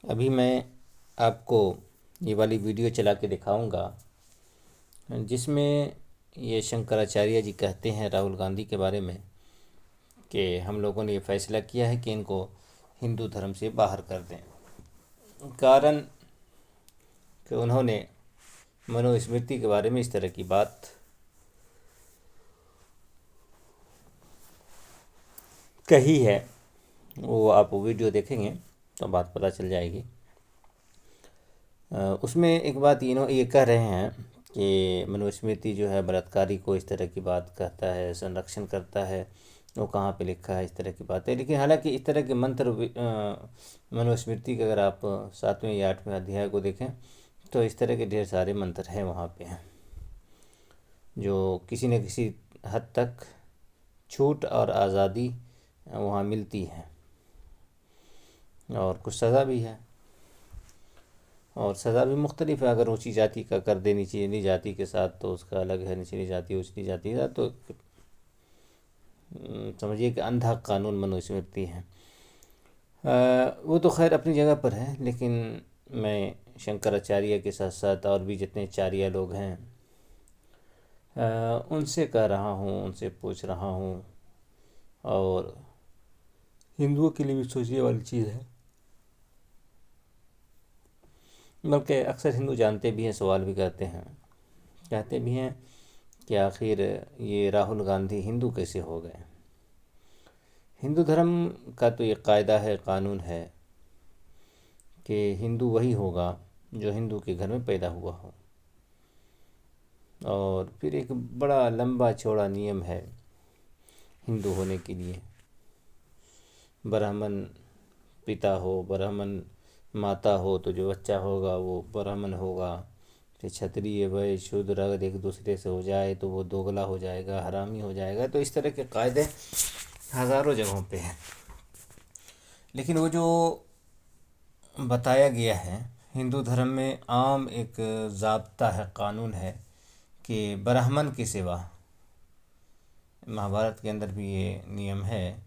अभी मैं आपको ये वाली वीडियो चला के दिखाऊंगा जिसमें ये शंकराचार्य जी कहते हैं राहुल गांधी के बारे में कि हम लोगों ने ये फैसला किया है कि इनको हिंदू धर्म से बाहर कर दें। कारण कि उन्होंने मनुस्मृति के बारे में इस तरह की बात कही है। वो आप वीडियो देखेंगे तो बात पता चल जाएगी। उसमें एक बात ये कह रहे हैं कि मनुस्मृति जो है बलात्कारी को इस तरह की बात कहता है, संरक्षण करता है। वो कहाँ पे लिखा है इस तरह की बात है। लेकिन हालांकि इस तरह के मंत्र मनुस्मृति के अगर आप 7वें या 8वें अध्याय को देखें तो इस तरह के ढेर सारे मंत्र हैं वहाँ पे हैं जो किसी न किसी हद तक छूट और आज़ादी वहाँ मिलती है और कुछ सज़ा भी है। और सज़ा भी मुख्तलिफ है। अगर ऊंची जाति का कर दे निचली जाति के साथ तो उसका अलग है, निचली जाति उचली जाति का तो समझिए कि अंधा कानून मनुस्मृति है। वो तो खैर अपनी जगह पर है, लेकिन मैं शंकराचार्य के साथ साथ और भी जितने चार्य लोग हैं उनसे कह रहा हूँ, उनसे पूछ रहा हूँ और हिंदुओं के लिए भी सोचने वाली चीज़ है। बल्कि अक्सर हिंदू जानते भी हैं, सवाल भी करते हैं, कहते भी हैं कि आखिर ये राहुल गांधी हिंदू कैसे हो गए। हिंदू धर्म का तो ये कायदा है, कानून है कि हिंदू वही होगा जो हिंदू के घर में पैदा हुआ हो। और फिर एक बड़ा लंबा चौड़ा नियम है हिंदू होने के लिए। ब्राह्मण पिता हो, ब्राह्मण माता हो तो जो बच्चा होगा वो ब्राह्मण होगा। फिर क्षत्रिय वैश्य शूद्र अगर एक दूसरे से हो जाए तो वो दोगला हो जाएगा, हरामी हो जाएगा। तो इस तरह के कायदे हज़ारों जगहों पे हैं। लेकिन वो जो बताया गया है हिंदू धर्म में आम एक ज़ाब्ता है, कानून है कि ब्राह्मण की सेवा, महाभारत के अंदर भी ये नियम है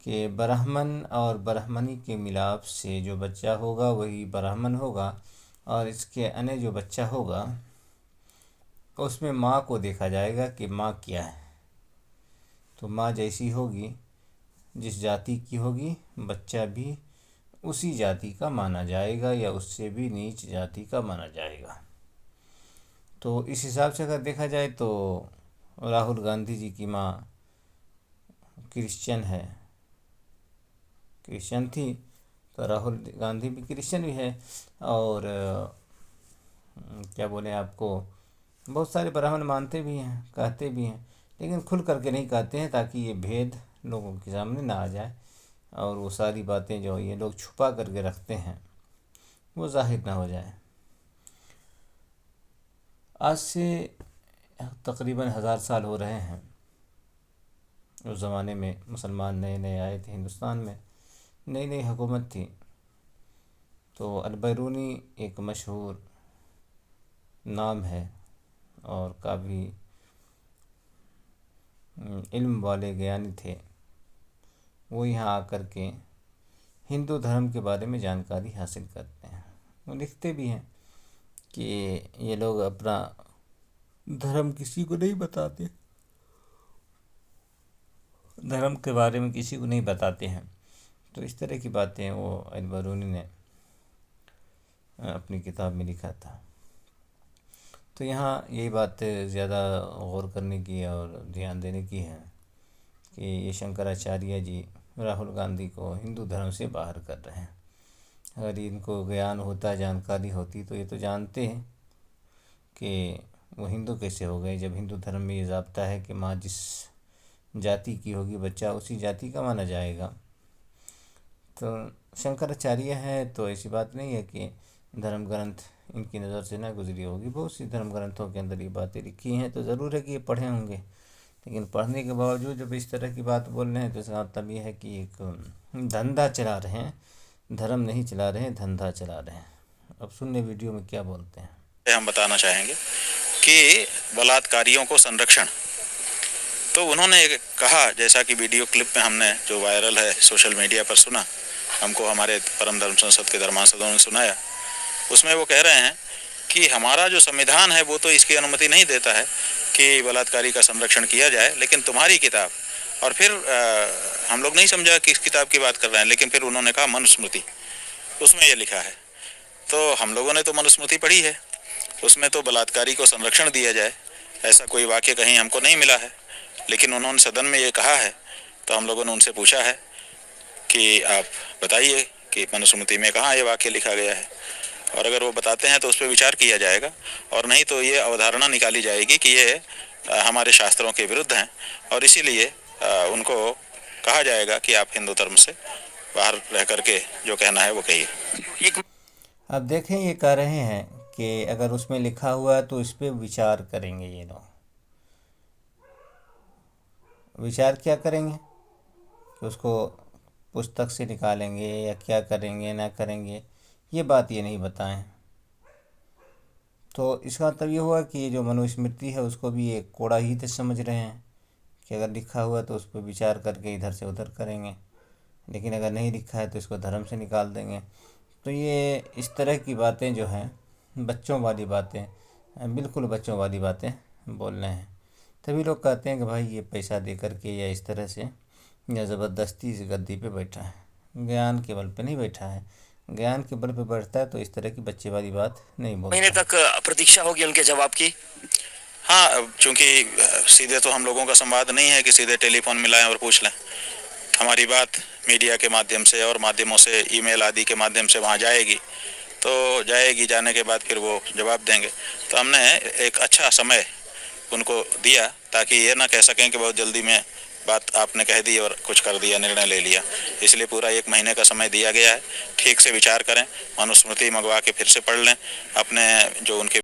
कि ब्राह्मण और ब्राह्मणी के मिलाप से जो बच्चा होगा वही ब्राह्मण होगा और इसके अन्य जो बच्चा होगा उसमें माँ को देखा जाएगा कि माँ क्या है। तो माँ जैसी होगी, जिस जाति की होगी, बच्चा भी उसी जाति का माना जाएगा या उससे भी नीच जाति का माना जाएगा। तो इस हिसाब से अगर देखा जाए तो राहुल गांधी जी की माँ क्रिश्चियन है, क्रिश्चियन थी, तो राहुल गांधी भी क्रिश्चियन भी है। और क्या बोले आपको, बहुत सारे ब्राह्मण मानते भी हैं, कहते भी हैं, लेकिन खुल करके नहीं कहते हैं ताकि ये भेद लोगों के सामने ना आ जाए और वो सारी बातें जो ये लोग छुपा करके रखते हैं वो जाहिर ना हो जाए। आज से तकरीबन 1000 साल हो रहे हैं। उस ज़माने में मुसलमान नए नए आए थे हिंदुस्तान में, नई नई हुकूमत थी। तो अल-बैरूनी एक मशहूर नाम है और काफ़ी इल्म वाले ज्ञानी थे। वो यहाँ आकर के हिंदू धर्म के बारे में जानकारी हासिल करते हैं। वो लिखते भी हैं कि ये लोग अपना धर्म किसी को नहीं बताते, धर्म के बारे में किसी को नहीं बताते हैं। तो इस तरह की बातें वो अल-बैरूनी ने अपनी किताब में लिखा था। तो यहाँ यही बात ज़्यादा गौर करने की और ध्यान देने की है कि ये शंकराचार्य जी राहुल गांधी को हिंदू धर्म से बाहर कर रहे हैं। अगर इनको ज्ञान होता, जानकारी होती तो ये तो जानते हैं कि वो हिंदू कैसे हो गए, जब हिंदू धर्म में ये ज़ाब्ता है कि माँ जिस जाति की होगी बच्चा उसी जाति का माना जाएगा। तो शंकराचार्य है तो ऐसी बात नहीं है कि धर्म ग्रंथ इनकी नज़र से ना गुजरी होगी। बहुत सी धर्म ग्रंथों के अंदर ये बातें लिखी हैं, तो ज़रूर है कि ये पढ़े होंगे। लेकिन पढ़ने के बावजूद जब इस तरह की बात बोल रहे हैं तो इसका मतलब ये है कि एक धंधा चला रहे हैं, धर्म नहीं चला रहे हैं, धंधा चला रहे हैं। अब सुनने वीडियो में क्या बोलते हैं। हम बताना चाहेंगे कि बलात्कारियों को संरक्षण, तो उन्होंने कहा, जैसा कि वीडियो क्लिप में हमने जो वायरल है सोशल मीडिया पर सुना, हमको हमारे परम धर्म संसद के धर्मांसदों ने सुनाया। उसमें वो कह रहे हैं कि हमारा जो संविधान है वो तो इसकी अनुमति नहीं देता है कि बलात्कारी का संरक्षण किया जाए, लेकिन तुम्हारी किताब, और फिर हम लोग नहीं समझा किस किताब की बात कर रहे हैं, लेकिन फिर उन्होंने कहा मनुस्मृति, उसमें ये लिखा है। तो हम लोगों ने तो मनुस्मृति पढ़ी है, उसमें तो बलात्कारी को संरक्षण दिया जाए ऐसा कोई वाक्य कहीं हमको नहीं मिला है, लेकिन उन्होंने सदन में ये कहा है। तो हम लोगों ने उनसे पूछा है कि आप बताइए कि मनुस्मृति में कहाँ ये वाक्य लिखा गया है, और अगर वो बताते हैं तो उस पर विचार किया जाएगा, और नहीं तो ये अवधारणा निकाली जाएगी कि ये हमारे शास्त्रों के विरुद्ध हैं, और इसीलिए उनको कहा जाएगा कि आप हिंदू धर्म से बाहर रह करके जो कहना है वो कहिए। अब देखें, ये कह रहे हैं कि अगर उसमें लिखा हुआ है तो इस पर विचार करेंगे। ये लोग विचार क्या करेंगे कि उसको पुस्तक से निकालेंगे या क्या करेंगे ना करेंगे, ये बात ये नहीं बताएं। तो इसका मतलब ये हुआ कि ये जो मनुस्मृति है उसको भी एक कोड़ा ही तो समझ रहे हैं कि अगर लिखा हुआ तो उस पर विचार करके इधर से उधर करेंगे, लेकिन अगर नहीं लिखा है तो इसको धर्म से निकाल देंगे। तो ये इस तरह की बातें जो हैं, बच्चों वाली बातें, बिल्कुल बच्चों वाली बातें बोल रहे हैं। तभी लोग कहते हैं कि भाई ये पैसा दे करके या इस तरह से या ज़बरदस्ती से गद्दी पे बैठा है, ज्ञान के बल पे नहीं बैठा है। ज्ञान के बल पे बैठता है तो इस तरह की बच्चे वाली बात नहीं बोलता। महीने तक प्रतीक्षा होगी उनके जवाब की। हाँ, चूँकि सीधे तो हम लोगों का संवाद नहीं है कि सीधे टेलीफोन मिलाएं और पूछ लें। हमारी बात मीडिया के माध्यम से और माध्यमों से, ईमेल आदि के माध्यम से वहाँ जाएगी, तो जाएगी, जाने के बाद फिर वो जवाब देंगे। तो हमने एक अच्छा समय उनको दिया ताकि ये ना कह सकें कि बहुत जल्दी में बात आपने कह दी और कुछ कर दिया, निर्णय ले लिया। इसलिए पूरा 1 महीने का समय दिया गया है। ठीक से विचार करें, मनुस्मृति मंगवा के फिर से पढ़ लें, अपने जो उनके